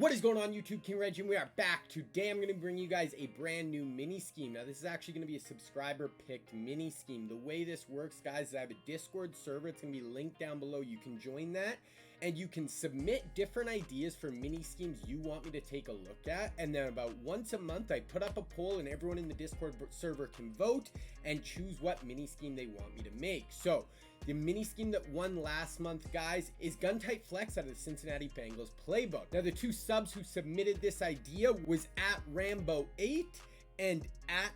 What is going on YouTube? King Reggie, and we are back. Today I'm going to bring you guys a brand new mini scheme. Now this is actually going to be a subscriber picked mini scheme. The way this works, guys, is I have a Discord server. It's going to be linked down below. You can join that and you can submit different ideas for mini schemes you want me to take a look at. And then about once a month I put up a poll and everyone in the Discord server can vote and choose what mini scheme they want me to make. So the mini scheme that won last month, guys, is Gun Type Flex out of the Cincinnati Bengals Playbook. Now the two subs who submitted this idea was at Rambo8 and at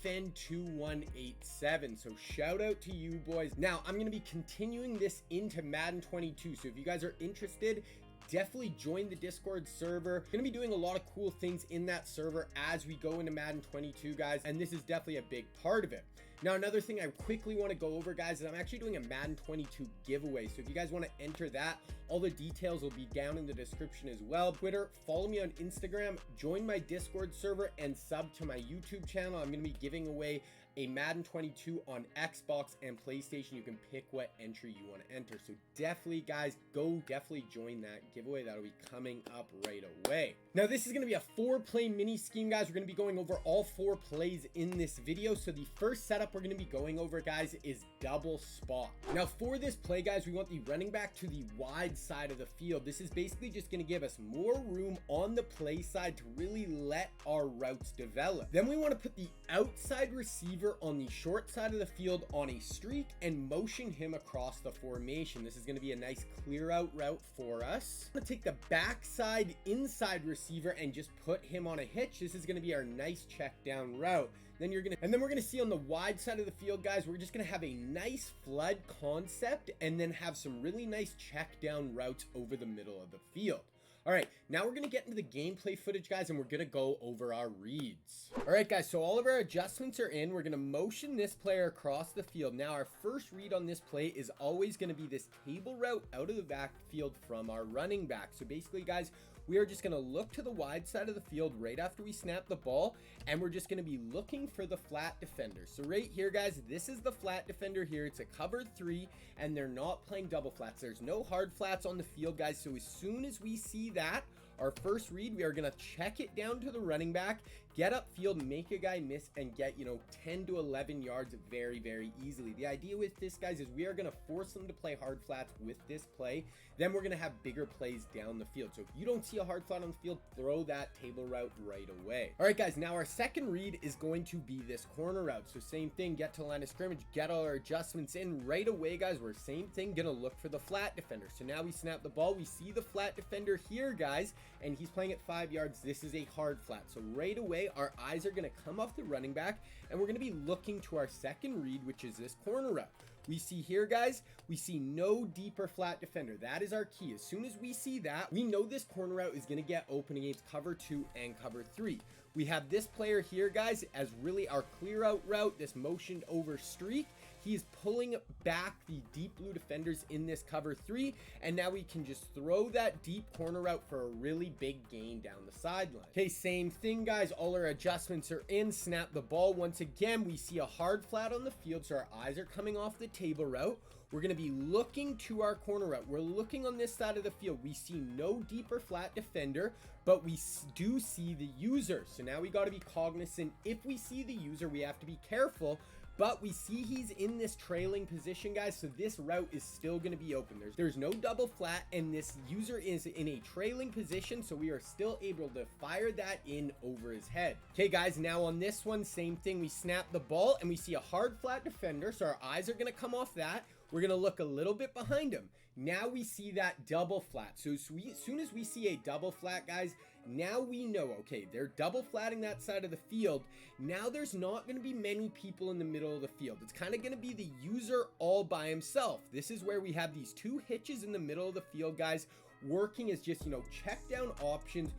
FN2187. So shout out to you boys. Now I'm going to be continuing this into Madden 22. So if you guys are interested, definitely join the Discord server. Gonna be doing a lot of cool things in that server as we go into Madden 22, guys, and this is definitely a big part of it. Now, another thing I quickly want to go over, guys, is I'm actually doing a Madden 22 giveaway. So if you guys want to enter that, all the details will be down in the description as well. Twitter, follow me on Instagram, join my Discord server, and sub to my YouTube channel. I'm gonna be giving away a Madden 22 on Xbox and PlayStation. You can pick what entry you want to enter. So definitely, guys, definitely join that giveaway. That'll be coming up right away. Now this is going to be a 4-play mini scheme, guys. We're going to be going over all 4 plays in this video. So the first setup we're going to be going over, guys, is double spot. Now for this play, guys, we want the running back to the wide side of the field. This is basically just going to give us more room on the play side to really let our routes develop. Then we want to put the outside receiver on the short side of the field on a streak and motion him across the formation. This is going to be a nice clear out route for us. I'm going to take the backside inside receiver and just put him on a hitch. This is going to be our nice check down route. Then we're going to see on the wide side of the field, guys, we're just going to have a nice flood concept and then have some really nice check down routes over the middle of the field. All right, now we're going to get into the gameplay footage, guys, and we're going to go over our reads. All right, guys, so all of our adjustments are in. We're going to motion this player across the field. Now, our first read on this play is always going to be this table route out of the backfield from our running back. So basically, guys, we are just going to look to the wide side of the field right after we snap the ball, and we're just going to be looking for the flat defender. So right here, guys, this is the flat defender here. It's a covered 3, and they're not playing double flats. There's no hard flats on the field, guys. So as soon as we see that, our first read, we are going to check it down to the running back, get upfield, make a guy miss, and get, 10 to 11 yards very, very easily. The idea with this, guys, is we are going to force them to play hard flats with this play. Then we're going to have bigger plays down the field. So if you don't see a hard flat on the field, throw that table route right away. All right, guys, now our second read is going to be this corner route. So same thing, get to line of scrimmage, get all our adjustments in right away, guys. We're same thing, going to look for the flat defender. So now we snap the ball. We see the flat defender here, guys, and he's playing at 5 yards. This is a hard flat. So right away, our eyes are going to come off the running back, and we're going to be looking to our second read, which is this corner route. We see here, guys, we see no deeper flat defender. That is our key. As soon as we see that, we know this corner route is going to get open against cover 2 and cover 3. We have this player here, guys, as really our clear out route, this motioned over streak. He's pulling back the deep blue defenders in this cover 3, and now we can just throw that deep corner route for a really big gain down the sideline. Okay, same thing, guys. All our adjustments are in. Snap the ball. Once again, we see a hard flat on the field, so our eyes are coming off the table route. We're going to be looking to our corner route. We're looking on this side of the field. We see no deeper flat defender, but we do see the user. So now we got to be cognizant. If we see the user, we have to be careful. But we see he's in this trailing position, guys, so this route is still going to be open. There's no double flat, and this user is in a trailing position, so we are still able to fire that in over his head. Okay, guys, now on this one, same thing. We snap the ball, and we see a hard flat defender, so our eyes are going to come off that. We're going to look a little bit behind him. Now we see that double flat. So as soon as we see a double flat, guys, now we know, okay, they're double flatting that side of the field. Now there's not going to be many people in the middle of the field. It's kind of going to be the user all by himself. This is where we have these 2 hitches in the middle of the field, guys, working as just, check down options.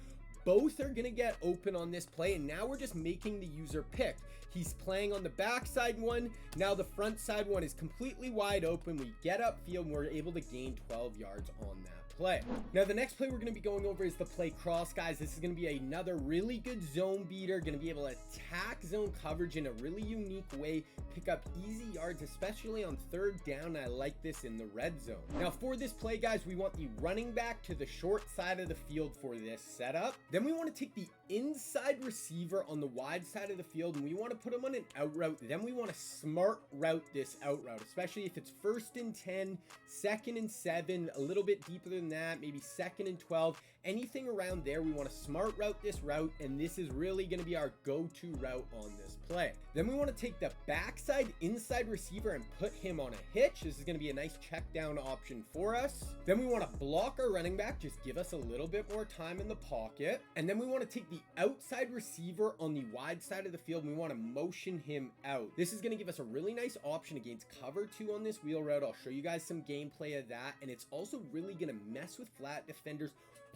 Both are going to get open on this play, and now we're just making the user pick. He's playing on the backside one. Now the front side one is completely wide open. We get upfield, and we're able to gain 12 yards on that play. play. Now, the next play we're going to be going over is the play cross, guys. This is going to be another really good zone beater, going to be able to attack zone coverage in a really unique way, pick up easy yards, especially on third down. I like this in the red zone. Now, for this play, guys, we want the running back to the short side of the field for this setup. Then we want to take the inside receiver on the wide side of the field, and we want to put him on an out route. Then we want to smart route this out route, especially if it's 1st and 10, 2nd and 7, a little bit deeper than that, maybe 2nd and 12, anything around there. We want to smart route this route, and this is really going to be our go-to route on this play. Then we want to take the backside inside receiver and put him on a hitch. This is going to be a nice check down option for us. Then we want to block our running back, just give us a little bit more time in the pocket. And then we want to take the outside receiver on the wide side of the field, and we want to motion him out. This is going to give us a really nice option against cover 2 on this wheel route. I'll show you guys some gameplay of that, and it's also really going to mess with flat defenders,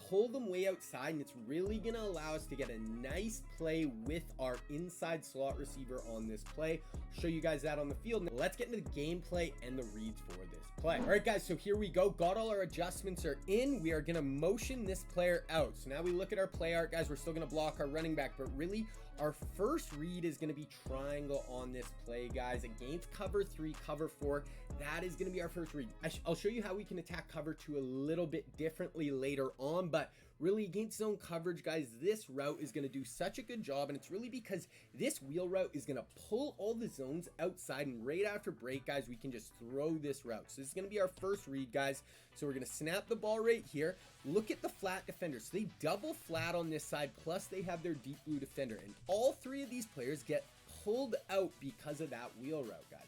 pull them way outside, and it's really going to allow us to get a nice play with our inside slot receiver on this play. I'll show you guys that on the field. Now, let's get into the gameplay and the reads for this play. All right, guys, so here we go. Got all our adjustments are in. We are going to motion this player out. So now we look at our play art, guys. We're still going to block our running back, but really our first read is going to be triangle on this play, guys, against cover 3, cover 4. That is going to be our first read. I'll show you how we can attack cover 2 a little bit differently later on, but really against zone coverage, guys, this route is going to do such a good job, and it's really because this wheel route is going to pull all the zones outside, and right after break, guys, we can just throw this route. So this is going to be our first read, guys. So we're going to snap the ball right here. Look at the flat defenders. So they double flat on this side, plus they have their deep blue defender, and all 3 of these players get pulled out because of that wheel route, guys.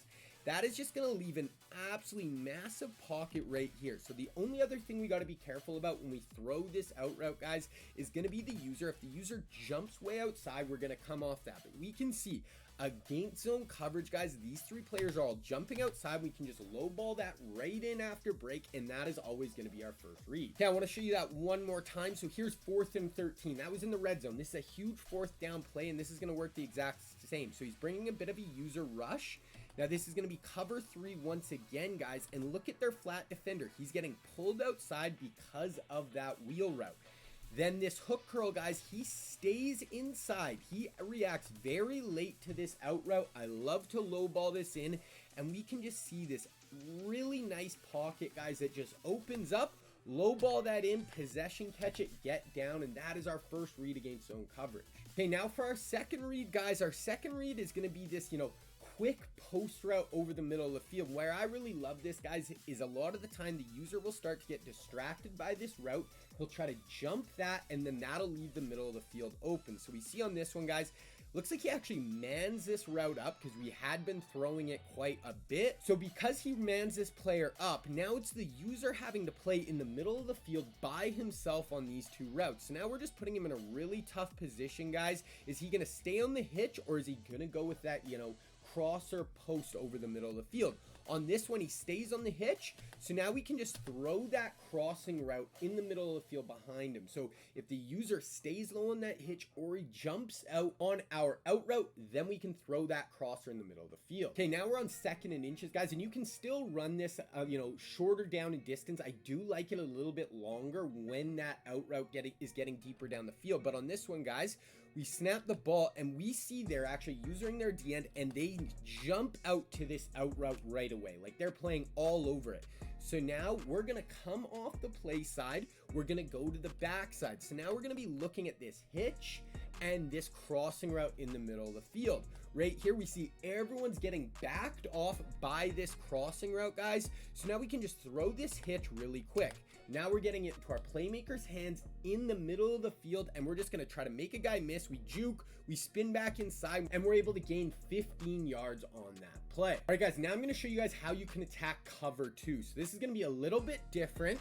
That is just going to leave an absolutely massive pocket right here. So the only other thing we got to be careful about when we throw this out route, guys, is going to be the user. If the user jumps way outside, we're going to come off that. But we can see against zone coverage, guys, these 3 players are all jumping outside. We can just low ball that right in after break, and that is always going to be our first read. Okay, I want to show you that one more time. So here's 4th and 13. That was in the red zone. This is a huge 4th down play, and this is going to work the exact same. So he's bringing a bit of a user rush. Now this is going to be cover 3 once again, guys, and look at their flat defender. He's getting pulled outside because of that wheel route. Then this hook curl, guys, he stays inside. He reacts very late to this out route. I love to low ball this in, and we can just see this really nice pocket, guys, that just opens up. Low ball that in, possession, catch it, get down, and that is our first read against zone coverage. Okay, now for our second read, guys, our second read is going to be this, quick post route over the middle of the field. Where I really love this, guys, is a lot of the time the user will start to get distracted by this route. He'll try to jump that, and then that'll leave the middle of the field open. So we see on this one, guys, looks like he actually mans this route up because we had been throwing it quite a bit. So because he mans this player up, now it's the user having to play in the middle of the field by himself on these 2 routes. So now we're just putting him in a really tough position, guys. Is he going to stay on the hitch, or is he going to go with that, crosser post over the middle of the field? On this one, he stays on the hitch, so now we can just throw that crossing route in the middle of the field behind him. So if the user stays low on that hitch or he jumps out on our out route, then we can throw that crosser in the middle of the field. Okay, now we're on 2nd and inches, guys, and you can still run this, shorter down in distance. I do like it a little bit longer when that out route is getting deeper down the field. But on this one, guys, we snap the ball, and we see they're actually using their D end, and they jump out to this out route right away. Like, they're playing all over it. So now we're going to come off the play side. We're going to go to the back side. So now we're going to be looking at this hitch and this crossing route in the middle of the field. Right here, we see everyone's getting backed off by this crossing route, guys. So now we can just throw this hitch really quick. Now we're getting it into our playmaker's hands in the middle of the field, and we're just going to try to make a guy miss. We juke, we spin back inside, and we're able to gain 15 yards on that play. All right, guys, now I'm going to show you guys how you can attack cover 2. So this is going to be a little bit different.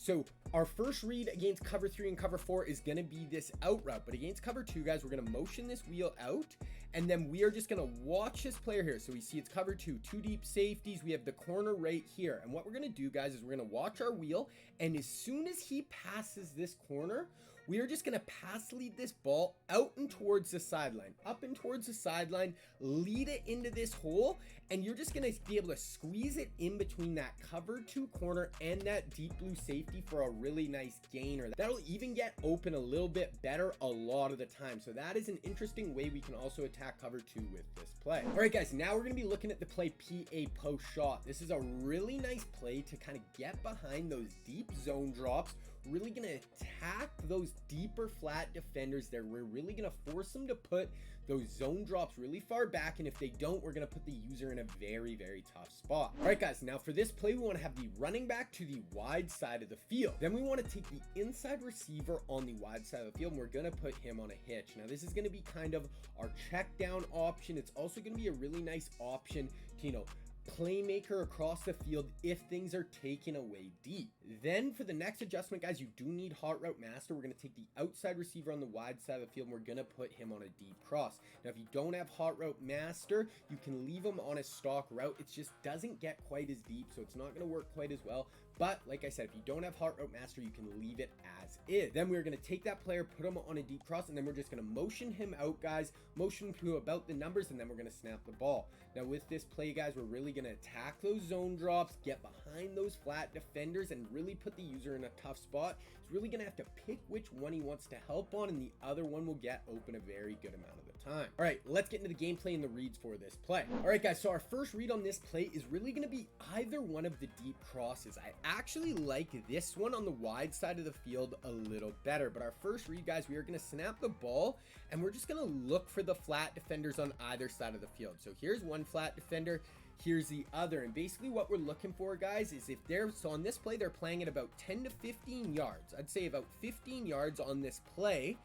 So our first read against cover 3 and cover 4 is going to be this out route. But against cover 2, guys, we're going to motion this wheel out, and then we are just going to watch this player here. So we see it's cover 2, 2 deep safeties. We have the corner right here. And what we're going to do, guys, is we're going to watch our wheel, and as soon as he passes this corner, we are just going to pass lead this ball out and towards the sideline, up and towards the sideline, lead it into this hole, and you're just going to be able to squeeze it in between that cover 2 corner and that deep blue safety for a really nice gain, or that'll even get open a little bit better a lot of the time. So that is an interesting way we can also attack cover 2 with this play. All right, guys, now we're going to be looking at the play PA post shot. This is a really nice play to kind of get behind those deep zone drops. Really going to attack those deeper flat defenders there. We're really going to force them to put those zone drops really far back, and if they don't, we're going to put the user in a very, very tough spot. All right, guys, now for this play, we want to have the running back to the wide side of the field. Then we want to take the inside receiver on the wide side of the field, and we're going to put him on a hitch. Now, this is going to be kind of our check down option. It's also going to be a really nice option to, playmaker across the field if things are taken away deep. Then for the next adjustment, guys, you do need hot route master. We're going to take the outside receiver on the wide side of the field and we're going to put him on a deep cross. Now, if you don't have hot route master, you can leave him on a stock route. It just doesn't get quite as deep, so it's not going to work quite as well. But like I said, if you don't have hot route master, you can leave it as is. Then we're going to take that player, put him on a deep cross, and then we're just going to motion him out, guys. Motion to about the numbers, and then we're going to snap the ball. Now with this play, guys, we're really going to attack those zone drops, get behind those flat defenders, and really put the user in a tough spot. He's really going to have to pick which one he wants to help on, and the other one will get open a very good amount of the time. All right, let's get into the gameplay and the reads for this play. All right, guys, so our first read on this play is really going to be either one of the deep crosses. I actually like this one on the wide side of the field a little better, but our first read, guys, we are going to snap the ball, and we're just going to look for the flat defenders on either side of the field. So here's one flat defender, here's the other, and basically what we're looking for, guys, is if they're, so on this play, they're playing at about 10 to 15 yards. I'd say about 15 yards on this play,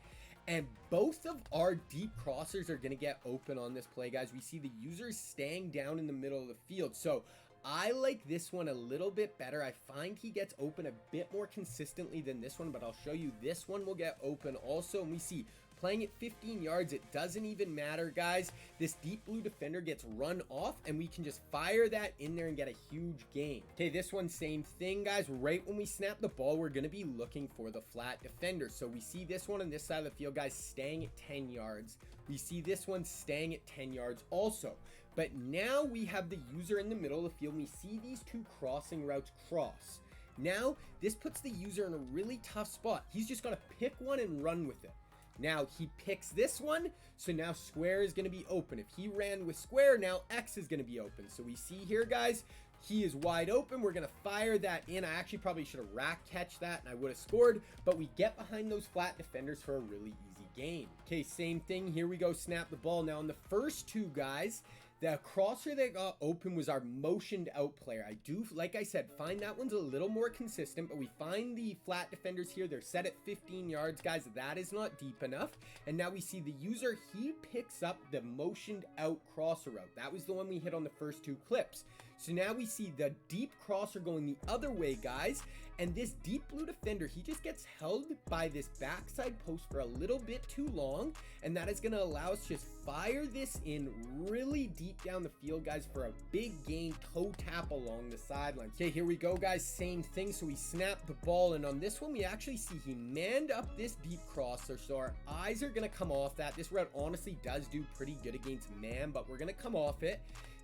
and both of our deep crossers are going to get open on this play, guys. We see the users staying down in the middle of the field, so I like this one a little bit better. I find he gets open a bit more consistently than this one, but I'll show you this one will get open also, and we see playing at 15 yards, it doesn't even matter, guys. This deep blue defender gets run off, and we can just fire that in there and get a huge gain. Okay, this one, same thing, guys. Right when we snap the ball, we're going to be looking for the flat defender. So we see this one on this side of the field, guys, staying at 10 yards. We see this one staying at 10 yards also. But now we have the user in the middle of the field, and we see these two crossing routes cross. Now, this puts the user in a really tough spot. He's just got to pick one and run with it. Now he picks this one, so now square is going to be open. If he ran with square, now X is going to be open. So we see here, guys, he is wide open. We're going to fire that in. I actually probably should have rack catch that and I would have scored, but we get behind those flat defenders for a really easy gain. Okay, same thing. Here we go, snap the ball. Now on the first two, guys, the crosser that got open was our motioned out player. I do, like I said, find that one's a little more consistent, but we find the flat defenders here. They're set at 15 yards, guys. That is not deep enough. And now we see the user, he picks up the motioned out crosser route. That was the one we hit on the first two clips. So now we see the deep crosser going the other way, guys. And this deep blue defender, he just gets held by this backside post for a little bit too long. And that is going to allow us to just fire this in really deep down the field, guys, for a big gain, toe tap along the sidelines. Okay, here we go, guys. Same thing. So we snap the ball. And on this one, we actually see he manned up this deep crosser. So our eyes are going to come off that. This route honestly does do pretty good against man, but we're going to come off it.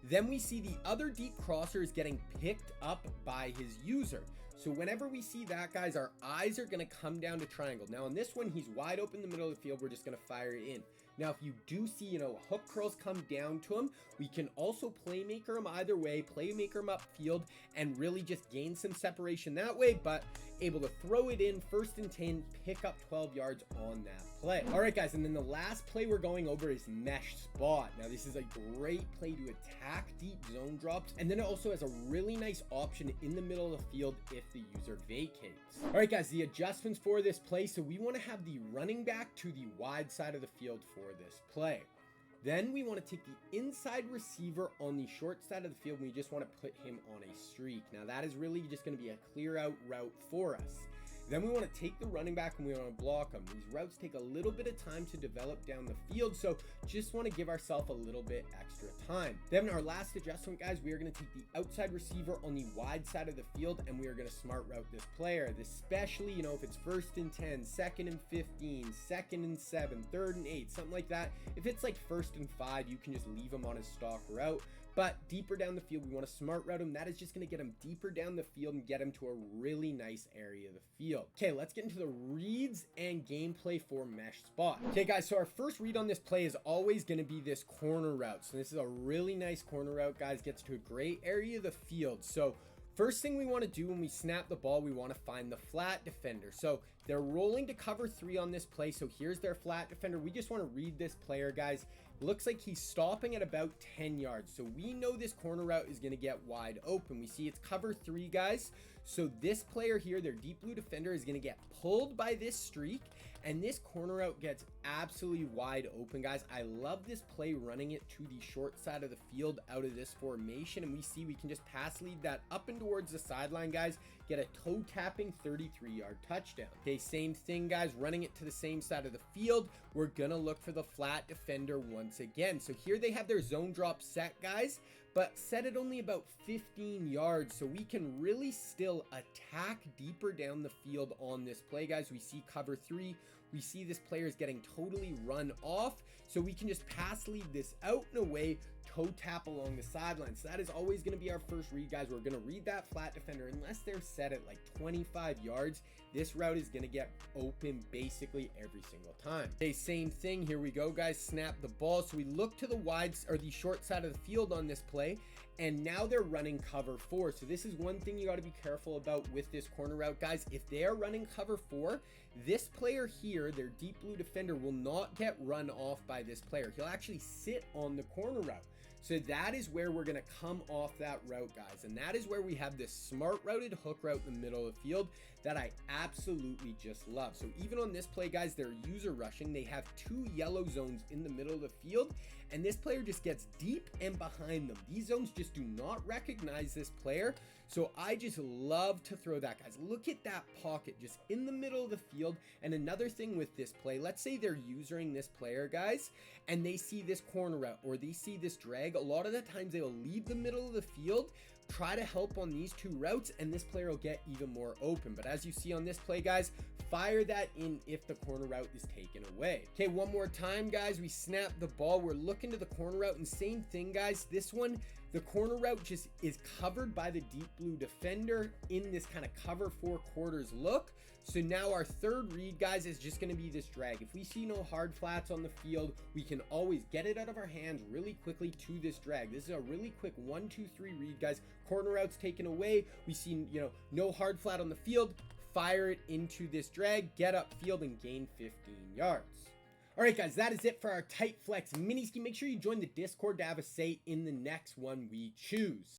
Then we see the other deep crosser is getting picked up by his user. So whenever we see that, guys, our eyes are going to come down to triangle. Now on this one, he's wide open in the middle of the field. We're just going to fire it in. Now, if you do see, hook curls come down to him, we can also playmaker him either way, playmaker him upfield, and really just gain some separation that way, but able to throw it in 1st and 10, pick up 12 yards on that play. All right, guys, and then the last play we're going over is mesh spot. Now, this is a great play to attack deep zone drops, and then it also has a really nice option in the middle of the field if the user vacates. All right, guys, the adjustments for this play. So we want to have the running back to the wide side of the field for this play. Then we want to take the inside receiver on the short side of the field, and we just want to put him on a streak. Now that is really just going to be a clear out route for us. Then we want to take the running back and we want to block them. These routes take a little bit of time to develop down the field, so just want to give ourselves a little bit extra time. Then our last adjustment, guys, we are going to take the outside receiver on the wide side of the field and we are going to smart route this player, especially, you know, if it's 1st and 10, 2nd and 15, 2nd and 7, 3rd and 8, something like that. If it's like 1st and 5, you can just leave him on his stock route. But deeper down the field, we want to smart route him. That is just going to get him deeper down the field and get him to a really nice area of the field. Okay, let's get into the reads and gameplay for mesh spot. Okay, guys, so our first read on this play is always going to be this corner route. So this is a really nice corner route, guys. Gets to a great area of the field. So first thing we want to do when we snap the ball, we want to find the flat defender. So they're rolling to cover 3 on this play. So here's their flat defender. We just want to read this player, guys. Looks like he's stopping at about 10 yards. So we know this corner route is going to get wide open. We see it's cover 3, guys. So this player here, their deep blue defender, is going to get pulled by this streak. And this corner route gets absolutely wide open, guys. I love this play running it to the short side of the field out of this formation. And we see we can just pass lead that up and towards the sideline, guys. Get a toe tapping 33-yard touchdown. Okay, same thing, guys. Running it to the same side of the field. We're going to look for the flat defender once again. So here they have their zone drop set, guys, but set it only about 15 yards. So we can really still attack deeper down the field on this play, guys. We see cover 3. We see this player is getting totally run off. So we can just pass lead this out and away, toe tap along the sideline. So that is always going to be our first read, guys. We're going to read that flat defender unless they're set at like 25 yards. This route is going to get open basically every single time. Okay, same thing. Here we go, guys. Snap the ball. So we look to the wide or the short side of the field on this play. And now they're running cover 4. So this is one thing you got to be careful about with this corner route, guys. If they are running cover 4, this player here, their deep blue defender, will not get run off by this player. He'll actually sit on the corner route. So that is where we're going to come off that route, guys. And that is where we have this smart routed hook route in the middle of the field that I absolutely just love. So even on this play, guys, they're user rushing. They have 2 yellow zones in the middle of the field, and this player just gets deep and behind them. These zones just do not recognize this player. So I just love to throw that, guys. Look at that pocket just in the middle of the field. And another thing with this play, let's say they're using this player, guys, and they see this corner route or they see this drag. A lot of the times they will leave the middle of the field, try to help on these 2 routes, and this player will get even more open. But as you see on this play, guys, fire that in if the corner route is taken away. Okay, one more time, guys. We snap the ball. We're looking to the corner route, and same thing, guys. This one, the corner route just is covered by the deep blue defender in this kind of cover 4 quarters look. So now our third read, guys, is just going to be this drag. If we see no hard flats on the field, we can always get it out of our hands really quickly to this drag. This is a really quick 1, 2, 3 read, guys. Corner routes taken away. We see, you know, no hard flat on the field. Fire it into this drag, get upfield, and gain 15 yards. All right, guys, that is it for our tight flex mini scheme. Make sure you join the Discord to have a say in the next one we choose.